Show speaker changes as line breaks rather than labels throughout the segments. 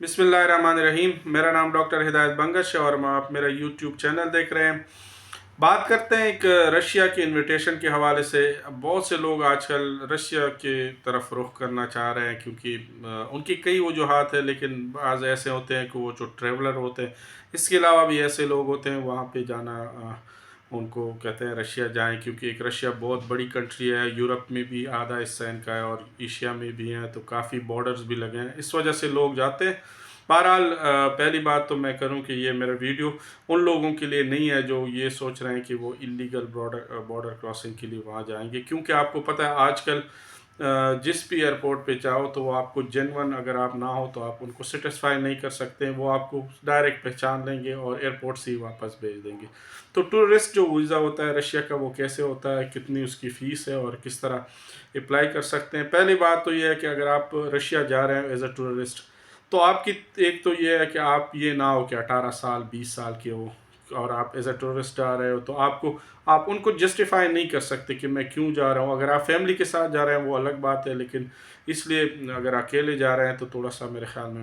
बिस्मिल्लाहिर्रहमानिर्रहीम। मेरा नाम डॉक्टर हिदायत बंगश है और आप मेरा यूट्यूब चैनल देख रहे हैं। बात करते हैं एक रशिया के इनविटेशन के हवाले से। बहुत से लोग आजकल रशिया के तरफ रुख करना चाह रहे हैं क्योंकि उनकी कई वजूहात है, लेकिन बाज़ ऐसे होते हैं कि वो जो ट्रैवलर होते हैं, इसके अलावा भी ऐसे लोग होते हैं वहाँ पे जाना उनको कहते हैं रशिया जाएं, क्योंकि एक रशिया बहुत बड़ी कंट्री है। यूरोप में भी आधा हिस्सा इनका है और एशिया में भी है, तो काफ़ी बॉर्डर्स भी लगे हैं, इस वजह से लोग जाते हैं। बहरहाल पहली बात तो मैं करूं कि ये मेरा वीडियो उन लोगों के लिए नहीं है जो ये सोच रहे हैं कि वो इलीगल बॉर्डर क्रॉसिंग के लिए वहाँ जाएंगे, क्योंकि आपको पता है आजकल जिस भी एयरपोर्ट पे जाओ तो वो आपको जेन्युइन, अगर आप ना हो तो आप उनको सेटिस्फाई नहीं कर सकते। वो आपको डायरेक्ट पहचान लेंगे और एयरपोर्ट से ही वापस भेज देंगे। तो टूरिस्ट जो वीज़ा होता है रशिया का, वो कैसे होता है, कितनी उसकी फ़ीस है और किस तरह अप्लाई कर सकते हैं। पहली बात तो ये है कि अगर आप रशिया जा रहे हैं एज अ टूरिस्ट, तो आपकी एक तो ये है कि आप ये ना हो कि 18 साल 20 साल के हो और आप एज अ टूरिस्ट आ रहे हो, तो आप उनको जस्टिफाई नहीं कर सकते कि मैं क्यों जा रहा हूँ। अगर आप फैमिली के साथ जा रहे हैं वो अलग बात है, लेकिन इसलिए अगर अकेले जा रहे हैं तो थोड़ा सा मेरे ख्याल में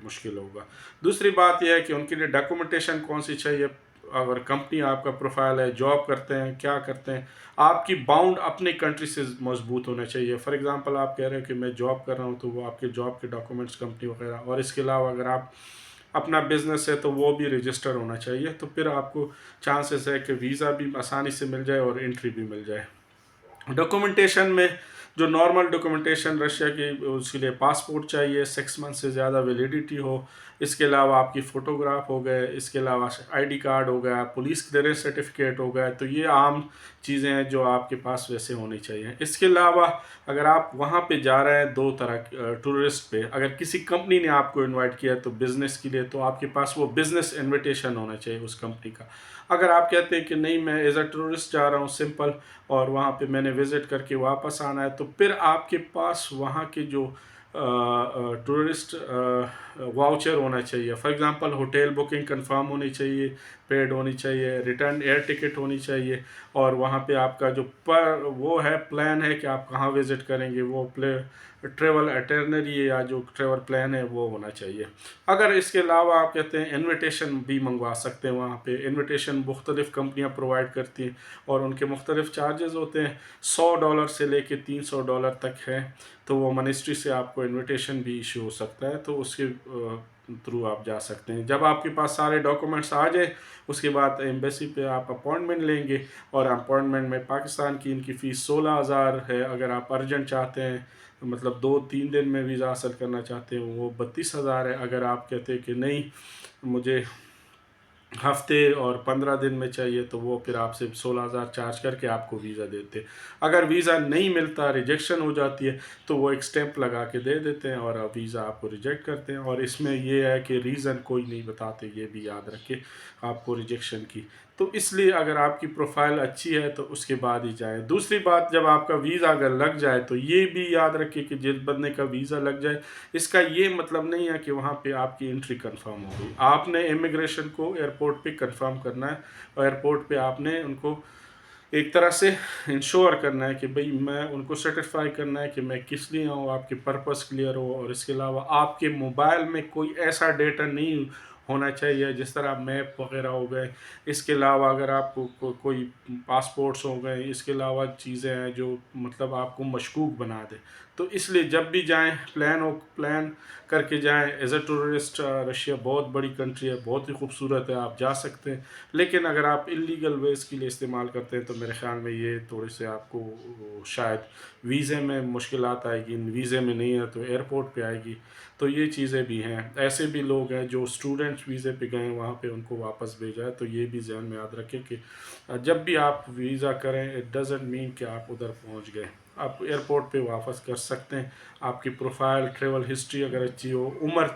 मुश्किल होगा। दूसरी बात यह है कि उनके लिए डॉक्यूमेंटेशन कौन सी चाहिए। अगर कंपनी आपका प्रोफाइल है, जॉब करते हैं, क्या करते हैं, आपकी बाउंड अपने कंट्री से मजबूत होना चाहिए। फॉर एग्जांपल आप कह रहे हो कि मैं जॉब कर रहा हूँ, तो वो आपके जॉब के डॉक्यूमेंट्स कंपनी वगैरह, और इसके अलावा अगर आप अपना बिजनेस है तो वो भी रजिस्टर होना चाहिए। तो फिर आपको चांसेस है कि वीज़ा भी आसानी से मिल जाए और एंट्री भी मिल जाए। डॉक्यूमेंटेशन में जो नॉर्मल डॉक्यूमेंटेशन रशिया की, उसके लिए पासपोर्ट चाहिए, 6 मंथ से ज़्यादा वैलिडिटी हो। इसके अलावा आपकी फ़ोटोग्राफ हो गए, इसके अलावा आईडी कार्ड हो गया, पुलिस क्लियरेंस सर्टिफिकेट हो गया। तो ये आम चीज़ें हैं जो आपके पास वैसे होनी चाहिए। इसके अलावा अगर आप वहाँ पे जा रहे हैं, दो तरह टूरिस्ट पे, अगर किसी कंपनी ने आपको इनवाइट किया तो बिज़नेस के लिए, तो आपके पास वो बिज़नेस इनविटेशन होना चाहिए उस कंपनी का। अगर आप कहते हैं कि नहीं मैं एज अ टूरिस्ट जा रहा हूँ सिंपल, और वहाँ पे मैंने विज़िट करके वापस आना है, तो फिर आपके पास वहाँ के जो टूरिस्ट वाउचर होना चाहिए। For example hotel booking confirm होनी चाहिए, पेड होनी चाहिए, रिटर्न एयर टिकट होनी चाहिए, और वहाँ पे आपका जो वो है प्लान है कि आप कहाँ विज़िट करेंगे, वो ट्रेवल अटर्नरी या जो ट्रेवल प्लान है वो होना चाहिए। अगर इसके अलावा आप कहते हैं इन्विटेशन भी मंगवा सकते हैं, वहाँ पे इन्विटेशन मुख्तलिफ़ कंपनियाँ प्रोवाइड करती हैं और उनके मुख्तलिफ़ चार्जेस होते हैं। $100 से लेके $300 तक है। तो वो मिनिस्ट्री से आपको इन्विटेशन भी इशू हो सकता है, तो उसके थ्रू आप जा सकते हैं। जब आपके पास सारे डॉक्यूमेंट्स आ जाए, उसके बाद एम्बेसी पे आप अपॉइंटमेंट लेंगे, और अपॉइंटमेंट में पाकिस्तान की इनकी फ़ीस 16,000 है। अगर आप अर्जेंट चाहते हैं, मतलब 2-3 दिन में वीज़ा हासिल करना चाहते हैं, वो 32,000 है। अगर आप कहते हैं कि नहीं मुझे हफ्ते और 15 दिन में चाहिए, तो वो फिर आपसे 16,000 चार्ज करके आपको वीज़ा देते हैं। अगर वीज़ा नहीं मिलता, रिजेक्शन हो जाती है, तो वो एक स्टैंप लगा के दे देते हैं और वीज़ा आपको रिजेक्ट करते हैं। और इसमें ये है कि रीज़न कोई नहीं बताते, ये भी याद रखें आपको रिजेक्शन की। तो इसलिए अगर आपकी प्रोफाइल अच्छी है तो उसके बाद ही जाए। दूसरी बात, जब आपका वीज़ा अगर लग जाए तो ये भी याद रखें कि जिस बंदे का वीज़ा लग जाए, इसका ये मतलब नहीं है कि वहाँ पे आपकी एंट्री कंफर्म हो गई। आपने इमिग्रेशन को एयरपोर्ट पे कंफर्म करना है, और एयरपोर्ट पे आपने उनको एक तरह से इंश्योर करना है कि भाई मैं उनको सेटिस्फाई करना है कि मैं किस लिए आऊँ, आपके पर्पस क्लियर हो। और इसके अलावा आपके मोबाइल में कोई ऐसा डेटा नहीं होना चाहिए, जिस तरह मैप वगैरह हो गए। इसके अलावा अगर आपको कोई पासपोर्ट्स हो गए, इसके अलावा चीज़ें हैं जो मतलब आपको मशकूक बना दे। तो इसलिए जब भी जाएं प्लान करके जाएं। एज अ टूरिस्ट रशिया बहुत बड़ी कंट्री है, बहुत ही खूबसूरत है, आप जा सकते हैं। लेकिन अगर आप इलीगल वेज के लिए इस्तेमाल करते हैं तो मेरे ख़्याल में ये थोड़े से आपको शायद वीज़े में मुश्किलात आएगी। वीज़े में नहीं है तो एयरपोर्ट पे आएगी। तो ये चीज़ें भी हैं। ऐसे भी लोग हैं जो स्टूडेंट्स वीज़े पे गए, वहाँ पे उनको वापस भेजा है। तो ये भी ध्यान में याद रखें कि जब भी आप वीज़ा करें, इट डज़ंट मीन कि आप उधर पहुँच गए। आप एयरपोर्ट पे वापस कर सकते हैं। आपकी प्रोफाइल, ट्रेवल हिस्ट्री अगर अच्छी हो, उम्र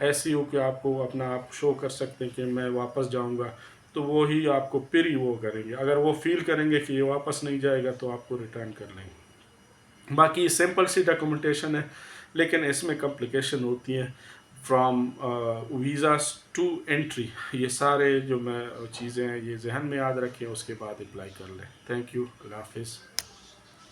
ऐसी हो कि आपको अपना आप शो कर सकते हैं कि मैं वापस जाऊंगा, तो वो ही आपको फिर ही वो करेंगे। अगर वो फील करेंगे कि ये वापस नहीं जाएगा तो आपको रिटर्न कर लेंगे। बाकी सिंपल सी डॉक्यूमेंटेशन है, लेकिन इसमें कॉम्प्लिकेशन होती है फ्रॉम वीज़ास टू एंट्री। ये सारे जो मैं चीज़ें हैं ये जहन में याद रखें, उसके बाद अप्लाई कर लें। थैंक यू, अल्लाह हाफिज़।